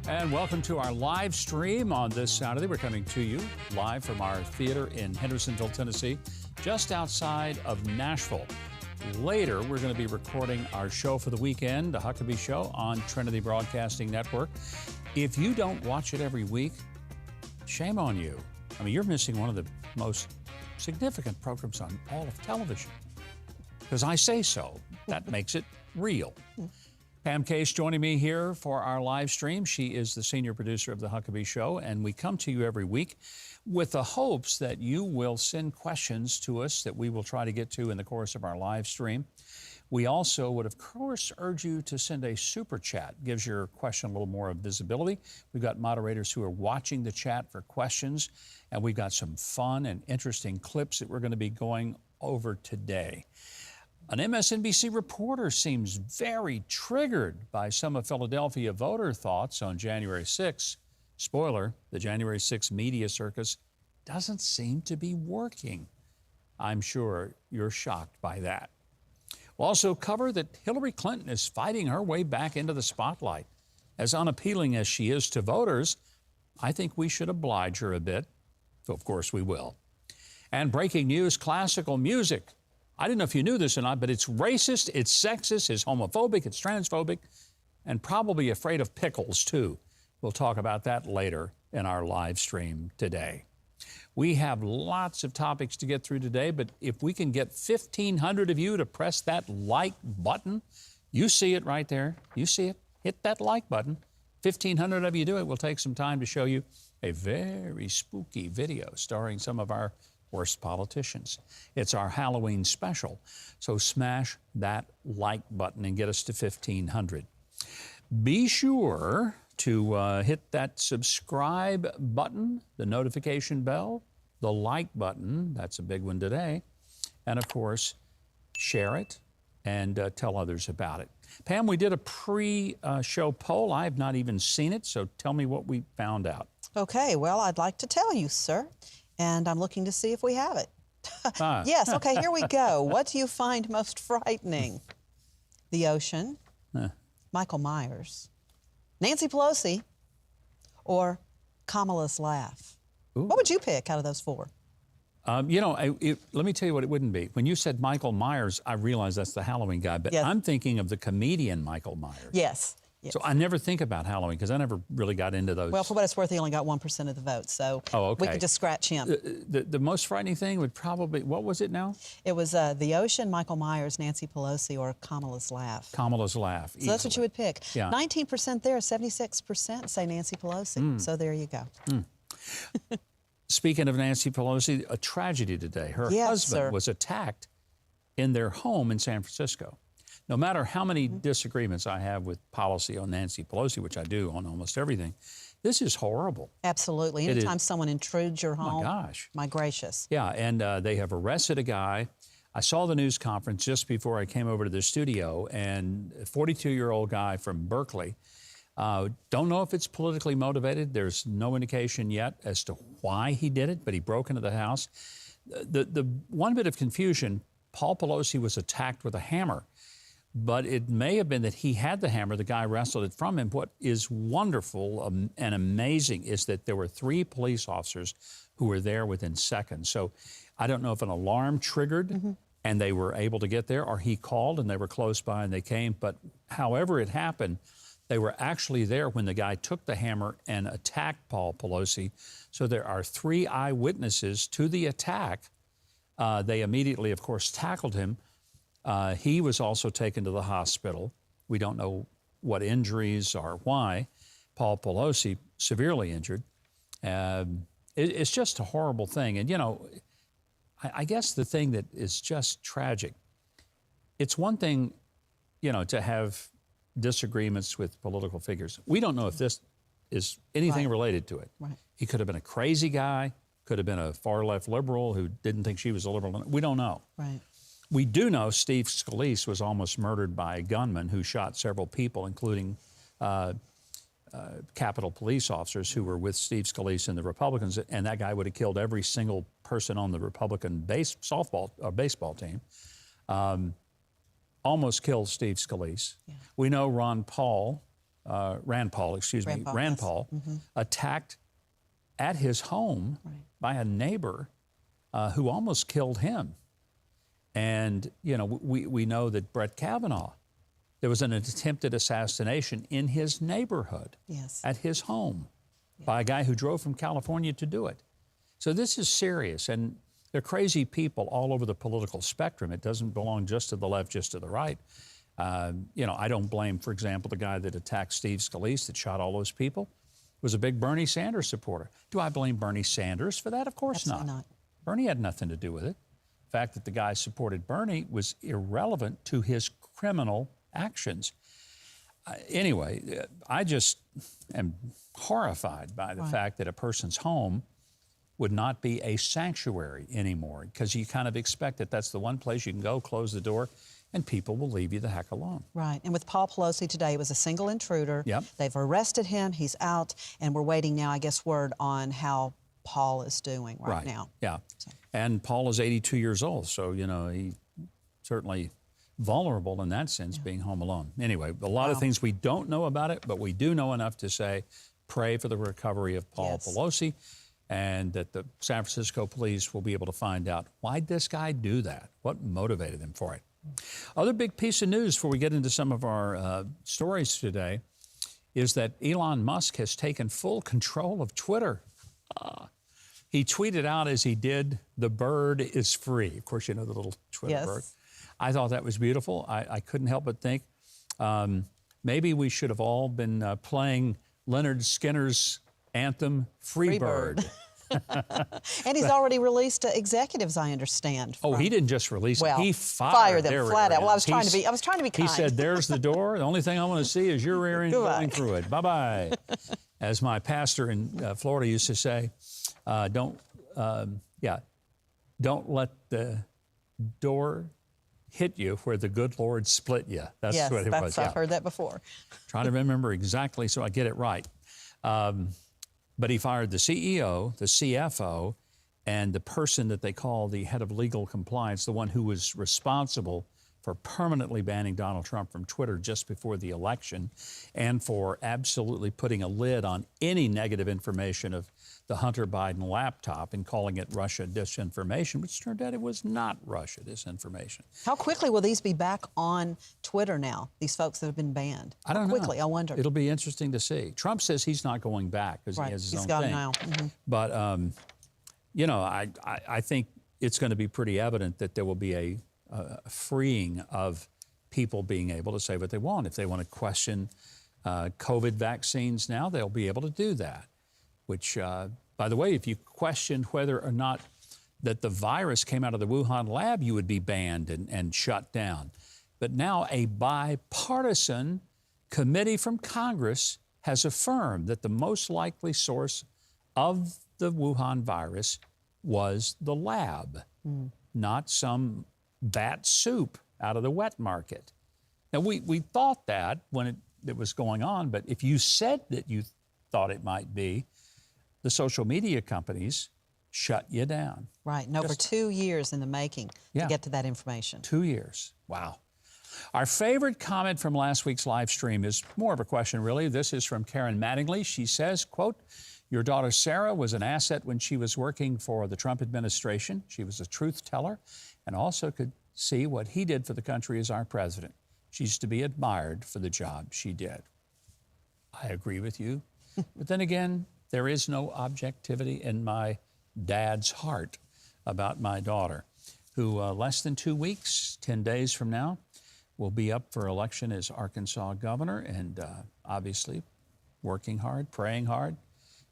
And welcome to our live stream on this Saturday. We're coming to you live from our theater in Hendersonville, Tennessee, just outside of Nashville. Later, we're going to be recording our show for the weekend, the Huckabee Show on Trinity Broadcasting Network. If you don't watch it every week, shame on you. I mean, you're missing one of the most significant programs on all of television. Because I say so. That makes it real. Pam Case joining me here for our live stream. She is the senior producer of the Huckabee Show, and we come to you every week with the hopes that you will send questions to us that we will try to get to in the course of our live stream. We also would, of course, urge you to send a super chat. Gives your question a little more of visibility. We've got moderators who are watching the chat for questions, and we've got some fun and interesting clips that we're going to be going over today. An MSNBC reporter seems very triggered by some of Philadelphia voter thoughts on January 6th. Spoiler, the January 6th media circus doesn't seem to be working. I'm sure you're shocked by that. We'll also cover that Hillary Clinton is fighting her way back into the spotlight. As unappealing as she is to voters, I think we should oblige her a bit. So, of course, we will. And breaking news, classical music. I don't know if you knew this or not, but it's racist, it's sexist, it's homophobic, it's transphobic, and probably afraid of pickles, too. We'll talk about that later in our live stream today. We have lots of topics to get through today, but if we can get 1,500 of you to press that like button, you see it right there. You see it. Hit that like button. 1,500 of you do it. We'll take some time to show you a very spooky video starring some of our worst politicians. It's our Halloween special, so smash that like button and get us to 1,500. Be sure to hit that subscribe button, the notification bell, the like button, that's a big one today, and of course, share it and tell others about it. Pam, we did a pre-show poll. I have not even seen it, so tell me what we found out. Okay, well, I'd like to tell you, sir. And I'm looking to see if we have it. Yes, okay, here we go. What do you find most frightening? The ocean, Michael Myers, Nancy Pelosi, or Kamala's laugh? Ooh. What would you pick out of those four? Let me tell you what it wouldn't be. When you said Michael Myers, I realized that's the Halloween guy, but yes. I'm thinking of the comedian Michael Myers. Yes. Yes. So I never think about Halloween because I never really got into those. Well, for what it's worth, he only got 1% of the vote, so we could just scratch him. The most frightening thing would probably, what was it now? It was the ocean, Michael Myers, Nancy Pelosi, or Kamala's laugh. Kamala's laugh. So that's what you would pick. Yeah. 19% there, 76% say Nancy Pelosi. So there you go. Speaking of Nancy Pelosi, a tragedy today. Her husband was attacked in their home in San Francisco. No matter how many disagreements I have with policy on Nancy Pelosi, which I do on almost everything, this is horrible. Absolutely. Anytime someone intrudes your home, my gosh. My gracious. Yeah, and they have arrested a guy. I saw the news conference just before I came over to the studio, and a 42-year-old guy from Berkeley. Don't know if it's politically motivated. There's no indication yet as to why he did it, but he broke into the house. The one bit of confusion, Paul Pelosi was attacked with a hammer. But it may have been that he had the hammer, the guy wrestled it from him. What is wonderful and amazing is that there were 3 police officers who were there within seconds. So I don't know if an alarm triggered and they were able to get there, or he called and they were close by and they came. But however it happened, they were actually there when the guy took the hammer and attacked Paul Pelosi. So there are 3 eyewitnesses to the attack. They immediately, of course, tackled him. He was also taken to the hospital. We don't know what injuries or why. Paul Pelosi, severely injured. It's just a horrible thing. And, you know, I guess the thing that is just tragic, it's one thing, you know, to have disagreements with political figures. We don't know if this is anything related to it. Right. He could have been a crazy guy, could have been a far-left liberal who didn't think she was a liberal. We don't know. Right. We do know Steve Scalise was almost murdered by a gunman who shot several people, including Capitol police officers who were with Steve Scalise and the Republicans, and that guy would have killed every single person on the Republican baseball team. Almost killed Steve Scalise. Yeah. We know Ron Paul Rand Paul, attacked at his home by a neighbor who almost killed him. And, you know, we know that Brett Kavanaugh, there was an attempted assassination in his neighborhood, at his home, by a guy who drove from California to do it. So this is serious, and there are crazy people all over the political spectrum. It doesn't belong just to the left, just to the right. You know, I don't blame, for example, the guy that attacked Steve Scalise, that shot all those people, was a big Bernie Sanders supporter. Do I blame Bernie Sanders for that? Of course not. Bernie had nothing to do with it. The fact that the guy supported Bernie was irrelevant to his criminal actions. Anyway, I just am horrified by the fact that a person's home would not be a sanctuary anymore, because you kind of expect that that's the one place you can go, close the door, and people will leave you the heck alone. Right. And with Paul Pelosi today, it was a single intruder. They've arrested him. He's out. And we're waiting now, I guess, word on how Paul is doing right now. So. And Paul is 82 years old. So, you know, he certainly vulnerable in that sense, being home alone. Anyway, a lot of things we don't know about it, but we do know enough to say, pray for the recovery of Paul Pelosi, and that the San Francisco police will be able to find out, why'd this guy do that? What motivated him for it? Other big piece of news before we get into some of our stories today is that Elon Musk has taken full control of Twitter. He tweeted out as he did, "The bird is free." Of course, you know the little Twitter bird. I thought that was beautiful. I couldn't help but think maybe we should have all been playing Leonard Skinner's anthem, Free Bird. And he's already released executives, I understand. Oh, he didn't just release them. He fired them flat out. Well, I was trying to be kind. He said, "There's the door. The only thing I want to see is your rear end going through it. Bye-bye." As my pastor in Florida used to say, don't let the door hit you where the good Lord split you. That's what it was. I've heard that before. Trying to remember exactly so I get it right. But he fired the CEO, the CFO, and the person that they call the head of legal compliance, the one who was responsible for permanently banning Donald Trump from Twitter just before the election, and for absolutely putting a lid on any negative information of the Hunter Biden laptop and calling it Russia disinformation, which turned out it was not Russia disinformation. How quickly will these be back on Twitter now, these folks that have been banned? I don't know. Quickly, I wonder. It'll be interesting to see. Trump says he's not going back because he has his own thing. Now. But, you know, I think it's going to be pretty evident that there will be a freeing of people being able to say what they want. If they want to question COVID vaccines now, they'll be able to do that. Which, by the way, if you questioned whether or not that the virus came out of the Wuhan lab, you would be banned and shut down. But now a bipartisan committee from Congress has affirmed that the most likely source of the Wuhan virus was the lab, not some bat soup out of the wet market. Now, we thought that when it was going on, but if you said that you thought it might be, the social media companies shut you down. Right, and over 2 years in the making to get to that information. 2 years, wow. Our favorite comment from last week's live stream is more of a question, really. This is from Karen Mattingly. She says, quote, "Your daughter Sarah was an asset when she was working for the Trump administration. She was a truth teller and also could see what he did for the country as our president. She's to be admired for the job she did." I agree with you. But then again, there is no objectivity in my dad's heart about my daughter, who less than 2 weeks, 10 days from now, will be up for election as Arkansas governor, and obviously working hard, praying hard,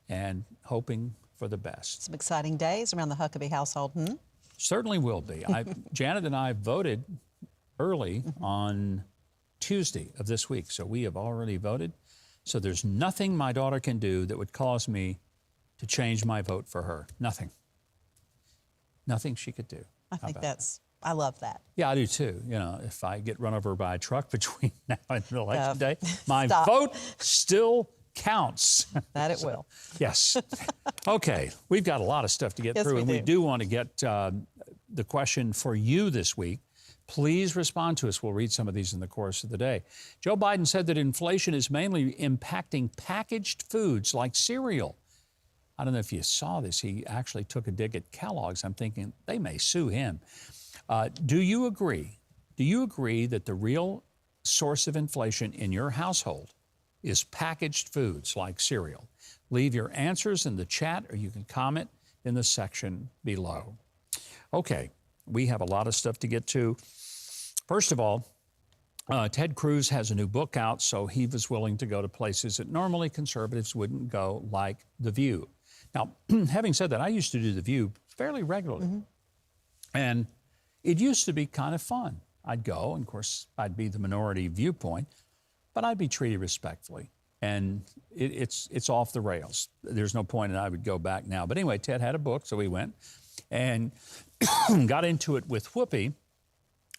and hoping for the best. Some exciting days around the Huckabee household, Certainly will be. Janet and I voted early on Tuesday of this week, so we have already voted. So there's nothing my daughter can do that would cause me to change my vote for her. Nothing. Nothing she could do. I love that. Yeah, I do too. You know, if I get run over by a truck between now and election day, my vote still counts. That it will. Yes. Okay, we've got a lot of stuff to get through, and we do want to get the question for you this week. Please respond to us. We'll read some of these in the course of the day. Joe Biden said that inflation is mainly impacting packaged foods like cereal. I don't know if you saw this. He actually took a dig at Kellogg's. I'm thinking they may sue him. Do you agree? Do you agree that the real source of inflation in your household is packaged foods like cereal? Leave your answers in the chat, or you can comment in the section below. Okay, we have a lot of stuff to get to. First of all, Ted Cruz has a new book out, so he was willing to go to places that normally conservatives wouldn't go, like The View. Now, having said that, I used to do The View fairly regularly. And it used to be kind of fun. I'd go, and of course, I'd be the minority viewpoint, but I'd be treated respectfully. And it's off the rails. There's no point, and I would go back now. But anyway, Ted had a book, so we went and got into it with Whoopi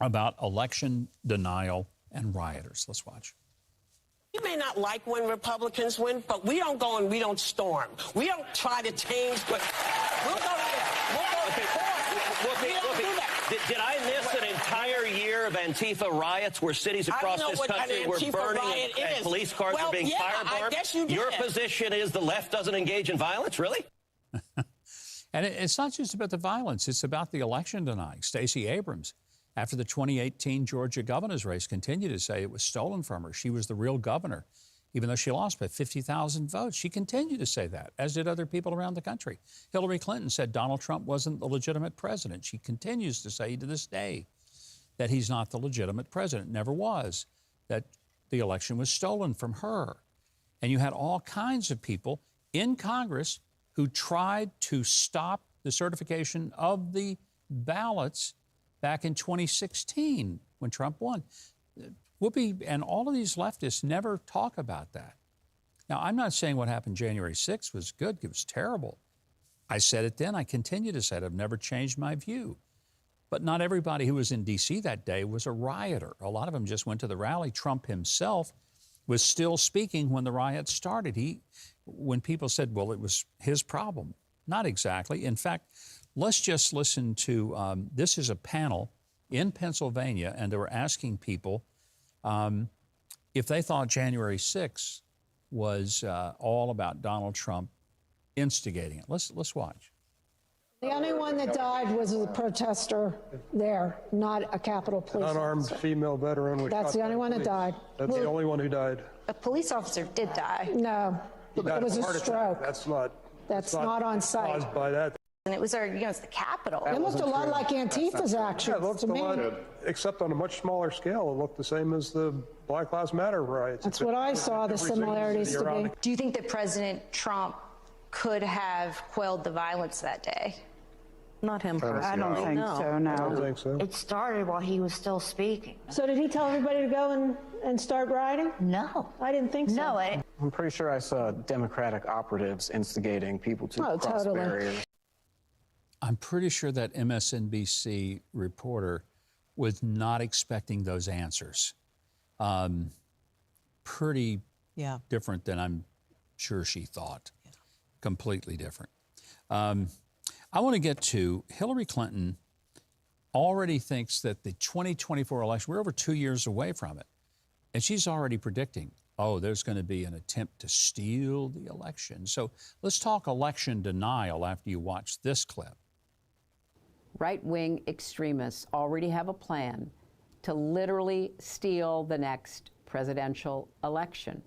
about election denial and rioters. Let's watch. You may not like when Republicans win, but we don't go and we don't storm. We don't try to change, but we'll go there. We'll go Did I miss an entire year of Antifa riots where cities across this country were burning and police cars were being firebombed? I guess you did. Your position is the left doesn't engage in violence? Really? And it's not just about the violence. It's about the election denying. Stacey Abrams, after the 2018 Georgia governor's race, continued to say it was stolen from her. She was the real governor. Even though she lost by 50,000 votes, she continued to say that, as did other people around the country. Hillary Clinton said Donald Trump wasn't the legitimate president. She continues to say to this day that he's not the legitimate president, never was, that the election was stolen from her. And you had all kinds of people in Congress who tried to stop the certification of the ballots back in 2016 when Trump won. Whoopi and all of these leftists never talk about that. Now, I'm not saying what happened January 6th was good. It was terrible. I said it then. I continue to say it. I've never changed my view. But not everybody who was in D.C. that day was a rioter. A lot of them just went to the rally. Trump himself was still speaking when the riots started. When people said, well, it was his problem. Not exactly. In fact, let's just listen to, this is a panel in Pennsylvania, and they were asking people if they thought January 6th was all about Donald Trump instigating it. Let's watch. The only one that died was a protester there, not a Capitol Police unarmed officer. Female veteran. That's the only one that died. That's the only one who died. A police officer did die. No, it was a stroke. That's not on site. Caused by that. And it was it's the Capitol. It looked a lot like Antifa's actions to me. Except on a much smaller scale, it looked the same as the Black Lives Matter riots. That's what I saw the similarities to be. Do you think that President Trump could have quelled the violence that day? Not him personally. I don't think so, no. I don't think so. It started while he was still speaking. So did he tell everybody to go and start rioting? No. I didn't think so. No. I'm pretty sure I saw Democratic operatives instigating people to cross barriers. I'm pretty sure that MSNBC reporter was not expecting those answers. Pretty different than I'm sure she thought. Yeah. Completely different. I want to get to Hillary Clinton already thinks that the 2024 election, we're over 2 years away from it, and she's already predicting, oh, there's going to be an attempt to steal the election. So let's talk election denial after you watch this clip. Right-wing extremists already have a plan to literally steal the next presidential election.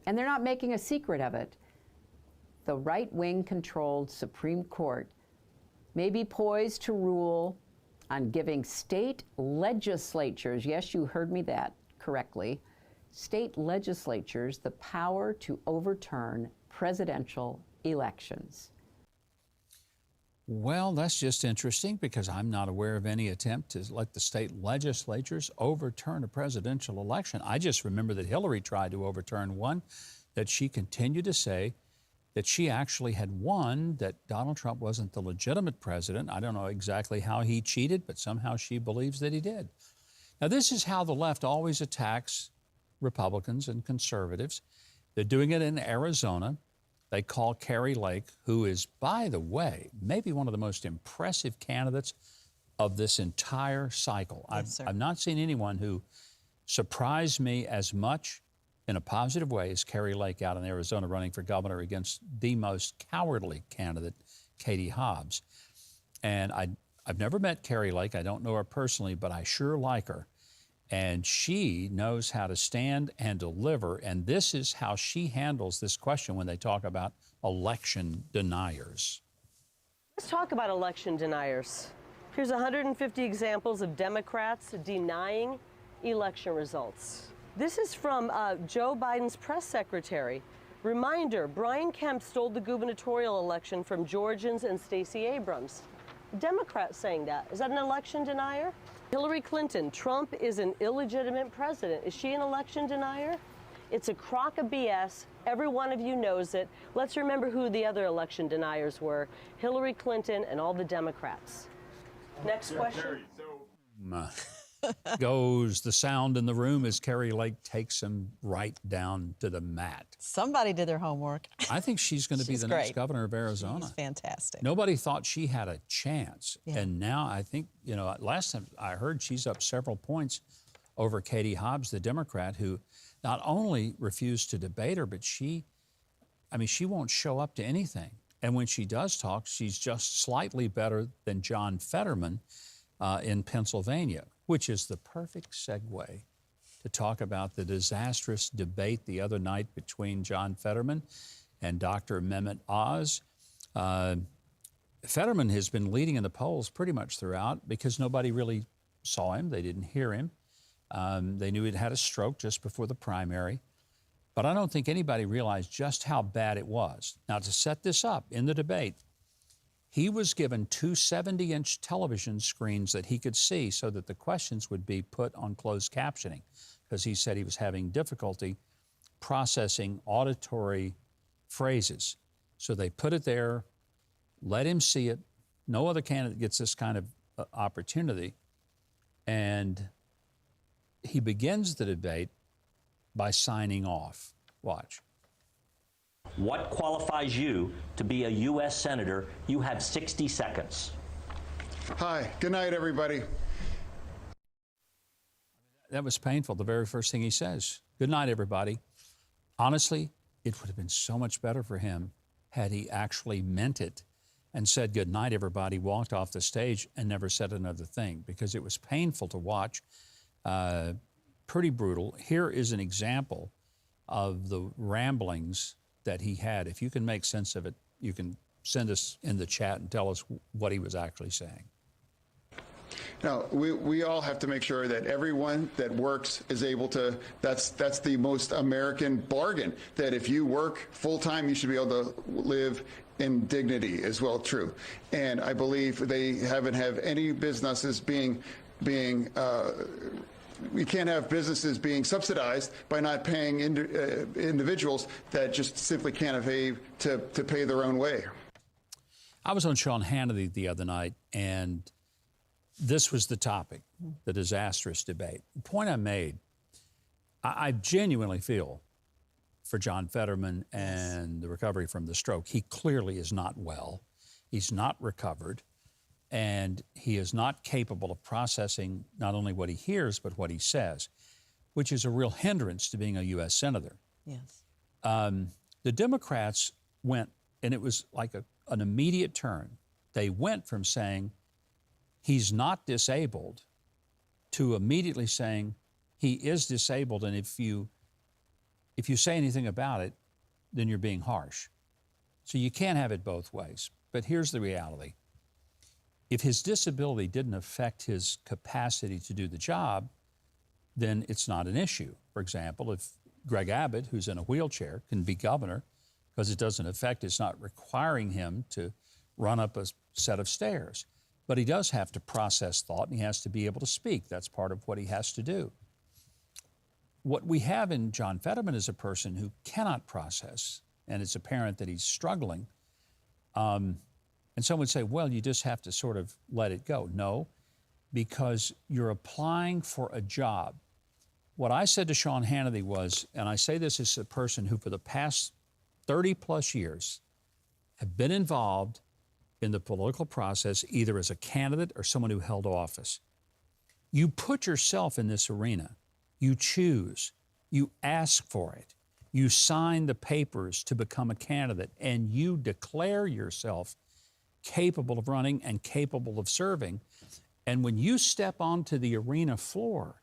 And they're not making a secret of it. The right-wing controlled Supreme Court may be poised to rule on giving state legislatures, yes, you heard me that correctly, state legislatures the power to overturn presidential elections. Well, that's just interesting because I'm not aware of any attempt to let the state legislatures overturn a presidential election. I just remember that Hillary tried to overturn one, that she continued to say that she actually had won, that Donald Trump wasn't the legitimate president. I don't know exactly how he cheated, but somehow she believes that he did. Now, this is how the left always attacks Republicans and conservatives. They're doing it in Arizona. They call Kari Lake, who is, by the way, maybe one of the most impressive candidates of this entire cycle. Yes, I've not seen anyone who surprised me as much in a positive way as Carrie Lake out in Arizona running for governor against the most cowardly candidate, Katie Hobbs. And I've never met Carrie Lake. I don't know her personally, but I sure like her. And she knows how to stand and deliver. And this is how she handles this question when they talk about election deniers. Let's talk about election deniers. Here's 150 examples of Democrats denying election results. This is from Joe Biden's press secretary. Reminder, Brian Kemp stole the gubernatorial election from Georgians and Stacey Abrams. Democrats saying that. Is that an election denier? Hillary Clinton, Trump is an illegitimate president. Is she an election denier? It's a crock of BS. Every one of you knows it. Let's remember who the other election deniers were. Hillary Clinton and all the Democrats. Next question. Goes the sound in the room as Carrie Lake takes him right down to the mat. Somebody did their homework. I think she's going to be the next governor of Arizona. She's fantastic. Nobody thought she had a chance. Yeah. And now I think, you know, last time I heard she's up several points over Katie Hobbs, the Democrat, who not only refused to debate her, but she won't show up to anything. And when she does talk, she's just slightly better than John Fetterman in Pennsylvania, which is the perfect segue to talk about the disastrous debate the other night between John Fetterman and Dr. Mehmet Oz. Fetterman has been leading in the polls pretty much throughout because nobody really saw him. They didn't hear him. They knew he'd had a stroke just before the primary. But I don't think anybody realized just how bad it was. Now, to set this up in the debate, he was given two 70-inch television screens that he could see so that the questions would be put on closed captioning, because he said he was having difficulty processing auditory phrases. So they put it there, let him see it. No other candidate gets this kind of opportunity. And he begins the debate by signing off. Watch. What qualifies you to be a U.S. Senator? You have 60 seconds. Hi. Good night, everybody. That was painful, the very first thing he says. Good night, everybody. Honestly, it would have been so much better for him had he actually meant it and said good night, everybody, walked off the stage and never said another thing, because it was painful to watch, pretty brutal. Here is an example of the ramblings that he had. If you can make sense of it, you can send us in the chat and tell us what he was actually saying. Now, we all have to make sure that everyone that works is able to, that's the most American bargain, that if you work full-time, you should be able to live in dignity as well, true. And I believe they haven't have any businesses being we can't have businesses being subsidized by not paying individuals that just simply can't afford to pay their own way. I was on Sean Hannity the other night, and this was the topic, the disastrous debate. The point I made, I genuinely feel for John Fetterman and the recovery from the stroke. He clearly is not well. He's not recovered. And he is not capable of processing not only what he hears, but what he says, which is a real hindrance to being a U.S. Senator. Yes. The Democrats went, and it was like an immediate turn. They went from saying he's not disabled to immediately saying he is disabled, and if you say anything about it, then you're being harsh. So you can't have it both ways. But here's the reality. If his disability didn't affect his capacity to do the job, then it's not an issue. For example, if Greg Abbott, who's in a wheelchair, can be governor because it doesn't affect, it's not requiring him to run up a set of stairs. But he does have to process thought, and he has to be able to speak. That's part of what he has to do. What we have in John Fetterman is a person who cannot process, and it's apparent that he's struggling. And some would say, well, you just have to sort of let it go. No, because you're applying for a job. What I said to Sean Hannity was, and I say this as a person who for the past 30 plus years have been involved in the political process, either as a candidate or someone who held office. You put yourself in this arena. You choose. You ask for it. You sign the papers to become a candidate, and you declare yourself capable of running and capable of serving. And when you step onto the arena floor,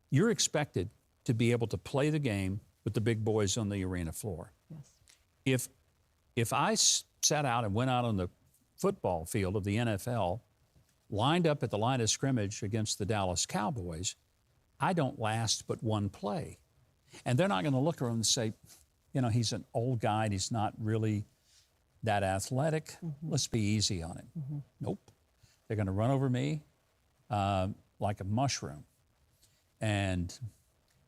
you're expected to be able to play the game with the big boys on the arena floor. Yes. If I sat out and went out on the football field of the NFL, lined up at the line of scrimmage against the Dallas Cowboys, I don't last but one play. And they're not going to look around and say, you know, he's an old guy and he's not really that athletic. Let's be easy on him. Nope. They're going to run over me like a mushroom. And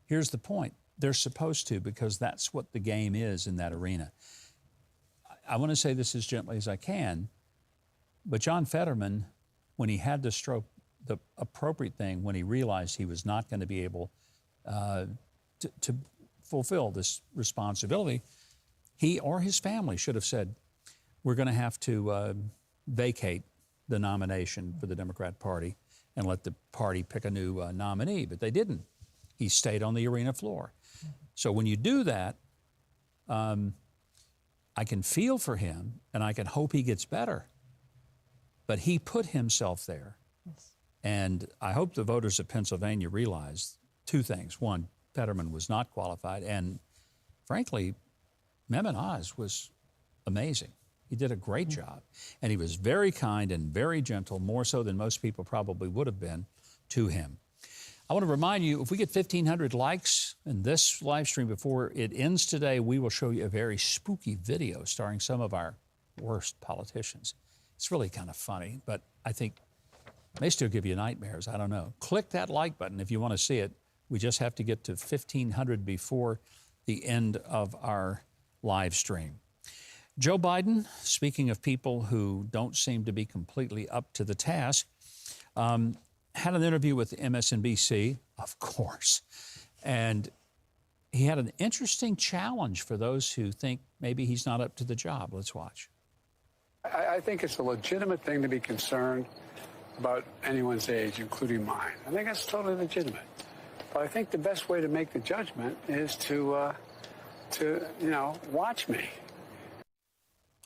here's the point. They're supposed to, because that's what the game is in that arena. I want to say this as gently as I can, but John Fetterman, when he had to stroke the appropriate thing, when he realized he was not going to be able to fulfill this responsibility, he or his family should have said, we're going to have to vacate the nomination for the Democrat Party and let the party pick a new nominee. But they didn't. He stayed on the arena floor. So when you do that, I can feel for him and I can hope he gets better. But he put himself there. Yes. And I hope the voters of Pennsylvania realize two things. One, Fetterman was not qualified. And frankly, Mehmet Oz was amazing. He did a great job. And he was very kind and very gentle, more so than most people probably would have been to him. I want to remind you, if we get 1,500 likes in this live stream before it ends today, we will show you a very spooky video starring some of our worst politicians. It's really kind of funny, but I think it may still give you nightmares. I don't know. Click that like button if you want to see it. We just have to get to 1,500 before the end of our live stream. Joe Biden, speaking of people who don't seem to be completely up to the task, had an interview with MSNBC, of course, and he had an interesting challenge for those who think maybe he's not up to the job. Let's watch. I think it's a legitimate thing to be concerned about anyone's age, including mine. I think that's totally legitimate. But I think the best way to make the judgment is to watch me.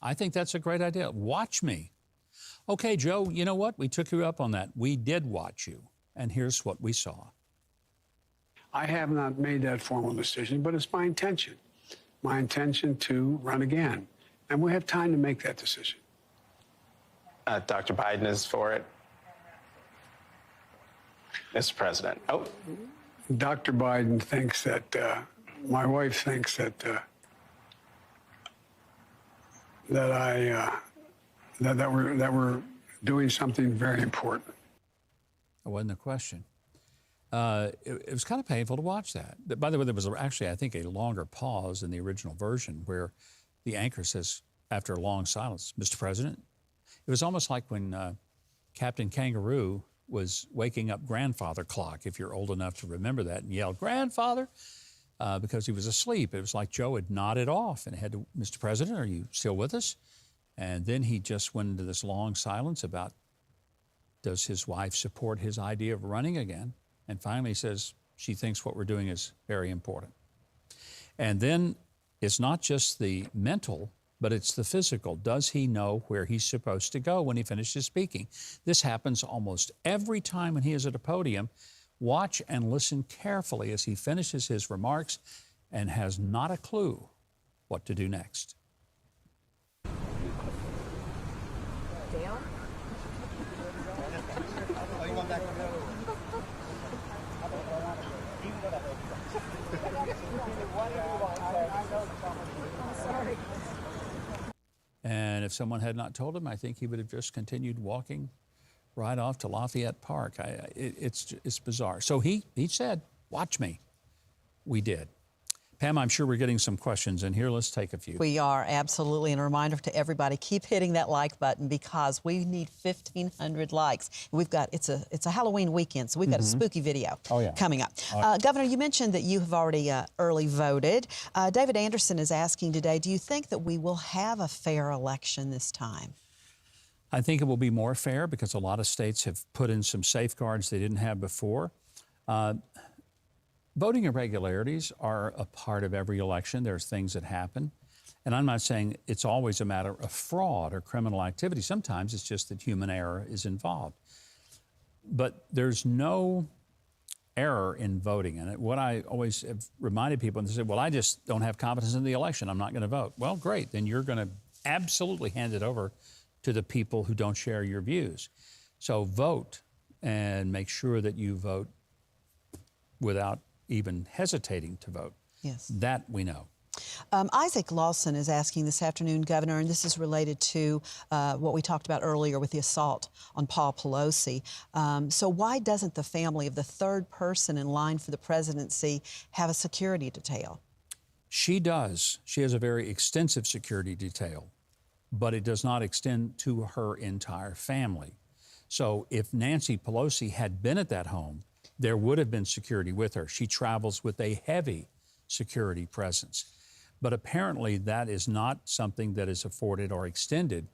I think that's a great idea. Watch me. Okay, Joe, you know what? We took you up on that. We did watch you, and here's what we saw. I have not made that formal decision, but it's my intention. My intention to run again. And we have time to make that decision. Dr. Biden is for it. Mr. President. Oh. Dr. Biden thinks that, my wife thinks that we're doing something very important. It wasn't a question. It was kind of painful to watch that. By the way, there was actually, I think, a longer pause in the original version where the anchor says, after a long silence, Mr. President. It was almost like when Captain Kangaroo was waking up Grandfather Clock, if you're old enough to remember that, and yelled, Grandfather, because he was asleep. It was like Joe had nodded off and had to, Mr. President, are you still with us? And then he just went into this long silence about, does his wife support his idea of running again? And finally says, she thinks what we're doing is very important. And then it's not just the mental, but it's the physical. Does he know where he's supposed to go when he finishes speaking? This happens almost every time when he is at a podium. Watch and listen carefully as he finishes his remarks and has not a clue what to do next. Dale? And if someone had not told him, I think he would have just continued walking right off to Lafayette Park. It's bizarre. So he said, watch me. We did. Pam, I'm sure we're getting some questions in here. Let's take a few. We are, absolutely. And a reminder to everybody, keep hitting that like button because we need 1,500 likes. We've got, it's a Halloween weekend, so we've got a spooky video coming up. Governor, you mentioned that you have already early voted. David Anderson is asking today, do you think that we will have a fair election this time? I think it will be more fair because a lot of states have put in some safeguards they didn't have before. Voting irregularities are a part of every election. There's things that happen. And I'm not saying it's always a matter of fraud or criminal activity. Sometimes it's just that human error is involved. But there's no error in voting. And what I always have reminded people, and they say, well, I just don't have confidence in the election. I'm not going to vote. Well, great. Then you're going to absolutely hand it over to the people who don't share your views. So vote and make sure that you vote without even hesitating to vote. Yes. That we know. Isaac Lawson is asking this afternoon, Governor, and this is related to what we talked about earlier with the assault on Paul Pelosi. So why doesn't the family of the third person in line for the presidency have a security detail? She does. She has a very extensive security detail, but it does not extend to her entire family. So if Nancy Pelosi had been at that home, there would have been security with her. She travels with a heavy security presence. But apparently that is not something that is afforded or extended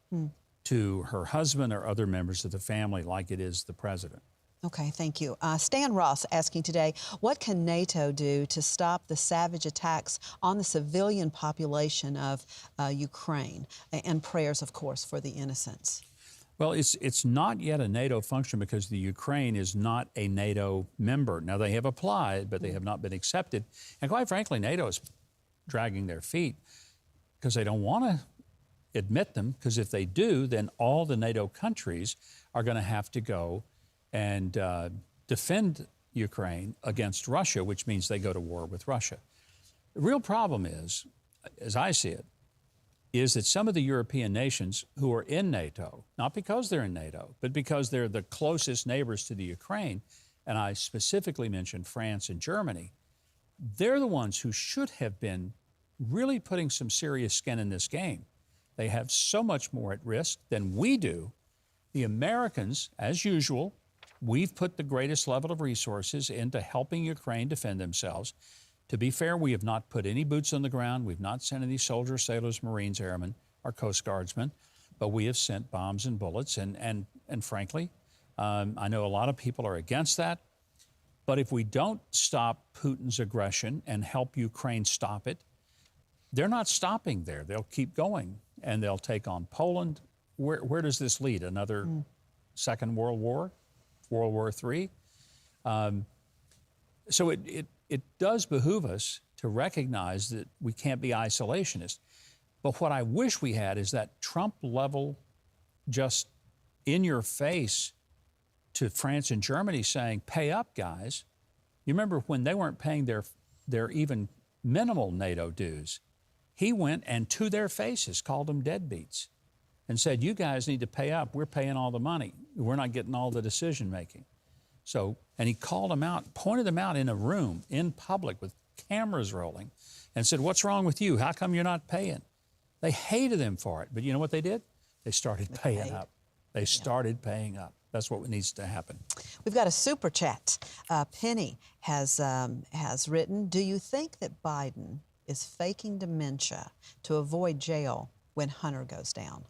to her husband or other members of the family like it is the president. Okay, thank you. Stan Ross asking today, what can NATO do to stop the savage attacks on the civilian population of Ukraine? And prayers, of course, for the innocents. Well, it's not yet a NATO function because the Ukraine is not a NATO member. Now, they have applied, but they have not been accepted. And quite frankly, NATO is dragging their feet because they don't want to admit them, because if they do, then all the NATO countries are going to have to go and defend Ukraine against Russia, which means they go to war with Russia. The real problem is, as I see it, is that some of the European nations who are in NATO, not because they're in NATO, but because they're the closest neighbors to the Ukraine, and I specifically mentioned France and Germany, they're the ones who should have been really putting some serious skin in this game. They have so much more at risk than we do. The Americans, as usual, we've put the greatest level of resources into helping Ukraine defend themselves. To be fair, we have not put any boots on the ground. We've not sent any soldiers, sailors, Marines, airmen, or Coast Guardsmen, but we have sent bombs and bullets. And frankly, I know a lot of people are against that. But if we don't stop Putin's aggression and help Ukraine stop it, they're not stopping there. They'll keep going, and they'll take on Poland. Where does this lead? Another Second World War? World War III? So it does behoove us to recognize that we can't be isolationist. But what I wish we had is that Trump-level, just in your face to France and Germany saying, pay up, guys. You remember when they weren't paying their even minimal NATO dues, he went and to their faces called them deadbeats and said, you guys need to pay up. We're paying all the money. We're not getting all the decision making. So, and he called them out, pointed them out in a room, in public with cameras rolling, and said, what's wrong with you? How come you're not paying? They hated him for it. But you know what they did? They started paying up. They started paying up. That's what needs to happen. We've got a super chat. Penny has written, do you think that Biden is faking dementia to avoid jail when Hunter goes down?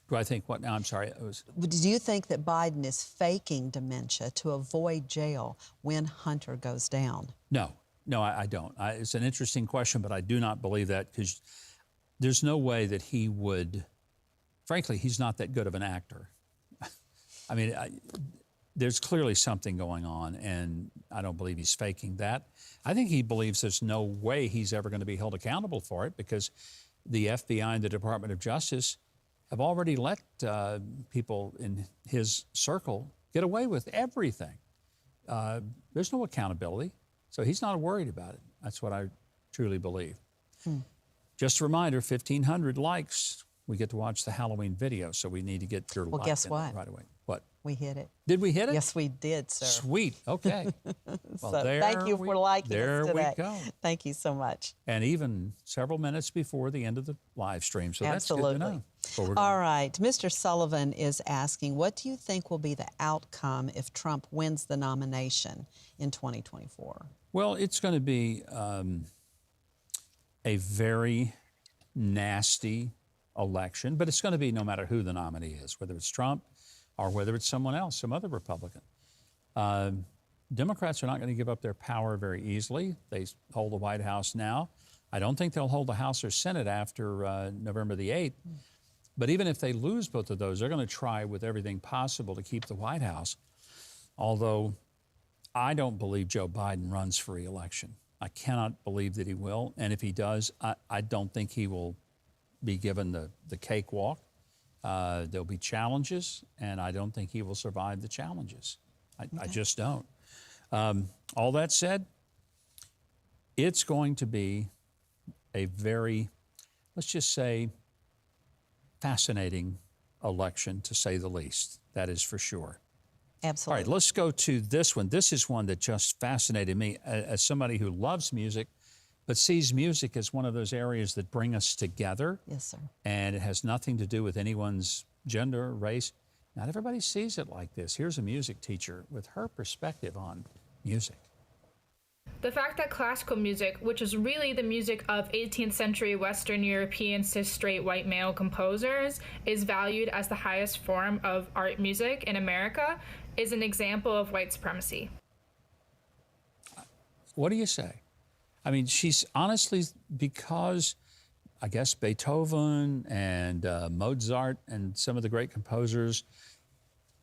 Do I think what now? I'm sorry. Do you think that Biden is faking dementia to avoid jail when Hunter goes down? No, I don't. It's an interesting question, but I do not believe that because there's no way that he would. Frankly, he's not that good of an actor. I mean, there's clearly something going on, and I don't believe he's faking that. I think he believes there's no way he's ever going to be held accountable for it because the FBI and the Department of Justice have already let people in his circle get away with everything. There's no accountability, so he's not worried about it. That's what I truly believe. Just a reminder, 1,500 likes. We get to watch the Halloween video, so we need to get your like guess what? Right away. What? We hit it. Did we hit it? Yes, we did, sir. Sweet. Okay. Well, so thank you for liking us today. There we go. Thank you so much. And even several minutes before the end of the live stream, so Absolutely. That's good to know. All right. Mr. Sullivan is asking, what do you think will be the outcome if Trump wins the nomination in 2024? Well, it's going to be a very nasty election, but it's going to be no matter who the nominee is, whether it's Trump or whether it's someone else, some other Republican. Democrats are not going to give up their power very easily. They hold the White House now. I don't think they'll hold the House or Senate after November the 8th. But even if they lose both of those, they're going to try with everything possible to keep the White House. Although I don't believe Joe Biden runs for re-election. I cannot believe that he will. And if he does, I don't think he will be given the cakewalk. There'll be challenges, and I don't think he will survive the challenges. I just don't. All that said, it's going to be a very, let's just say, fascinating election, to say the least. That is for sure. Absolutely. All right, let's go to this one. This is one that just fascinated me as somebody who loves music, but sees music as one of those areas that bring us together. Yes, sir. And it has nothing to do with anyone's gender, race. Not everybody sees it like this. Here's a music teacher with her perspective on music. The fact that classical music, which is really the music of 18th century Western European cis straight white male composers, is valued as the highest form of art music in America is an example of white supremacy. What do you say? I mean, she's honestly, because I guess Beethoven and Mozart and some of the great composers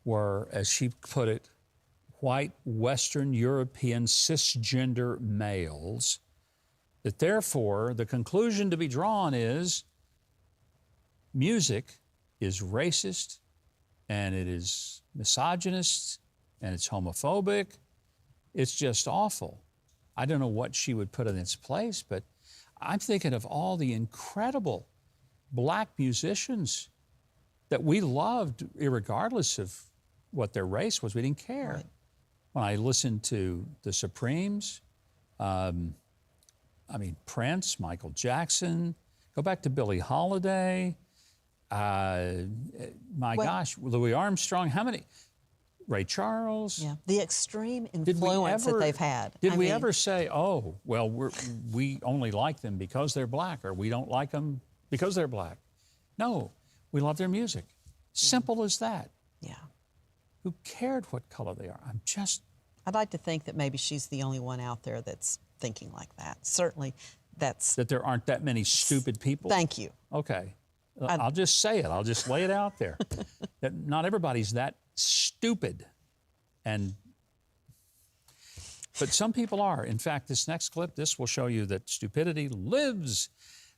were, as she put it, white Western European cisgender males, that therefore the conclusion to be drawn is music is racist and it is misogynist and it's homophobic. It's just awful. I don't know what she would put in its place, but I'm thinking of all the incredible black musicians that we loved, irregardless of what their race was. We didn't care. Right. When I listened to the Supremes, I mean, Prince, Michael Jackson, go back to Billie Holiday, gosh, Louis Armstrong, how many? Ray Charles. Yeah, the extreme influence that they've had. Did we ever say, oh, well, we only like them because they're black, or we don't like them because they're black? No, we love their music. Simple as that. Yeah. Who cared what color they are? I'd like to think that maybe she's the only one out there that's thinking like that. Certainly, that there aren't that many stupid people? Thank you. Okay. I'll just say it. I'll just lay it out there. That not everybody's that stupid. But some people are. In fact, this next clip, this will show you that stupidity lives.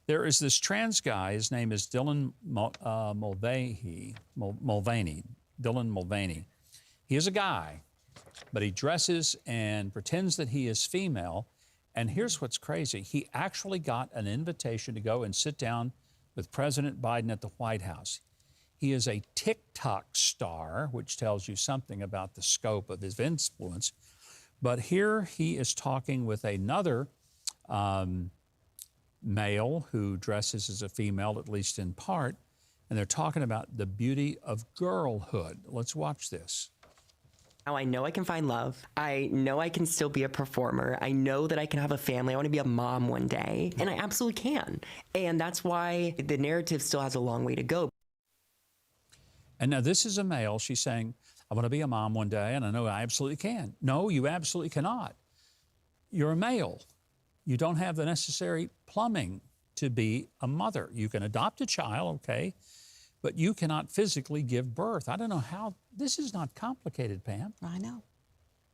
There is this trans guy. His name is Dylan Mulvaney. Dylan Mulvaney. He is a guy, but he dresses and pretends that he is female. And here's what's crazy. He actually got an invitation to go and sit down with President Biden at the White House. He is a TikTok star, which tells you something about the scope of his influence. But here he is talking with another male who dresses as a female, at least in part, and they're talking about the beauty of girlhood. Let's watch this. Now I know I can find love. I know I can still be a performer. I know that I can have a family. I want to be a mom one day, and I absolutely can. And that's why the narrative still has a long way to go. And now this is a male. She's saying, I want to be a mom one day, and I know I absolutely can. No, you absolutely cannot. You're a male. You don't have the necessary plumbing to be a mother. You can adopt a child, okay, but you cannot physically give birth. I don't know how. This is not complicated, Pam. I know.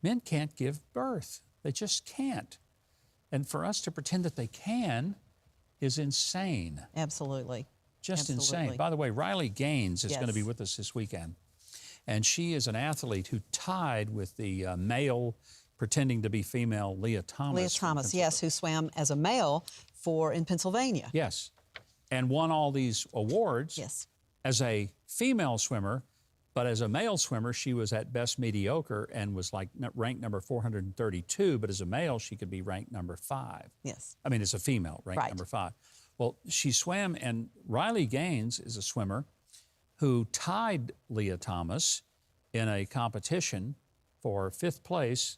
Men can't give birth. They just can't. And for us to pretend that they can is insane. Absolutely. Just insane. By the way, Riley Gaines is going to be with us this weekend. And she is an athlete who tied with the male pretending to be female, Leah Thomas. Leah Thomas, yes, who swam as a male in Pennsylvania. Yes. And won all these awards. Yes. As a female swimmer, but as a male swimmer, she was at best mediocre and was like ranked number 432, but as a male, she could be ranked number 5. Yes. I mean, as a female, ranked number 5. Well, she swam, and Riley Gaines is a swimmer who tied Leah Thomas in a competition for 5th place,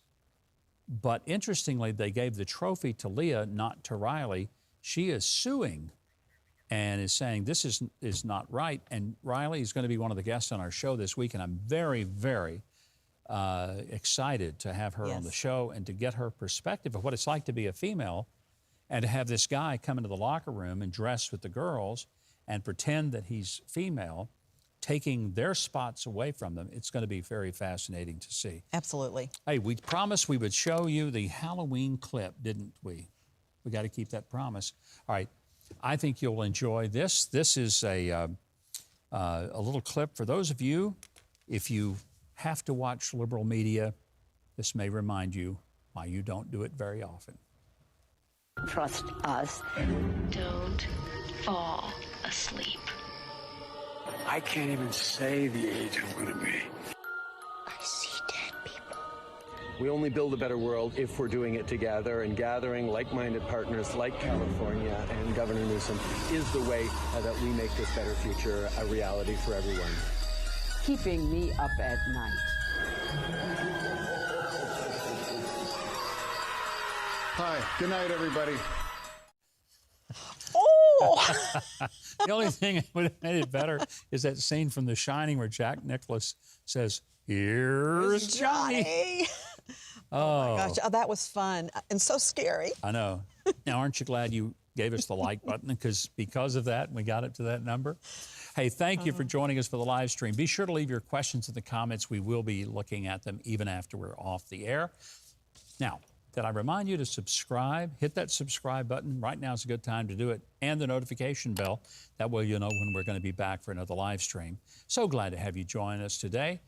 but interestingly, they gave the trophy to Leah, not to Riley. She is suing and is saying this is not right. And Riley is going to be one of the guests on our show this week, and I'm very, very excited to have her on the show and to get her perspective of what it's like to be a female and to have this guy come into the locker room and dress with the girls and pretend that he's female, taking their spots away from them. It's going to be very fascinating to see. Absolutely. Hey, we promised we would show you the Halloween clip, didn't we? We got to keep that promise. All right. I think you'll enjoy this. This is a little clip for those of you, if you have to watch liberal media, this may remind you why you don't do it very often. Trust us. Don't fall asleep. I can't even say the age I'm going to be. I see dead people. We only build a better world if we're doing it together, and gathering like-minded partners like California and Governor Newsom is the way that we make this better future a reality for everyone. Keeping me up at night. Hi, good night, everybody. Oh! The only thing that would have made it better is that scene from The Shining where Jack Nicklaus says, "Here's Johnny." Oh my gosh, that was fun and so scary. I know. Now, aren't you glad you gave us the like button? Because of that, we got it to that number. Hey, thank you for joining us for the live stream. Be sure to leave your questions in the comments. We will be looking at them even after we're off the air. Now, did I remind you to subscribe? Hit that subscribe button. Right now is a good time to do it. And the notification bell. That way you'll know when we're going to be back for another live stream. So glad to have you join us today.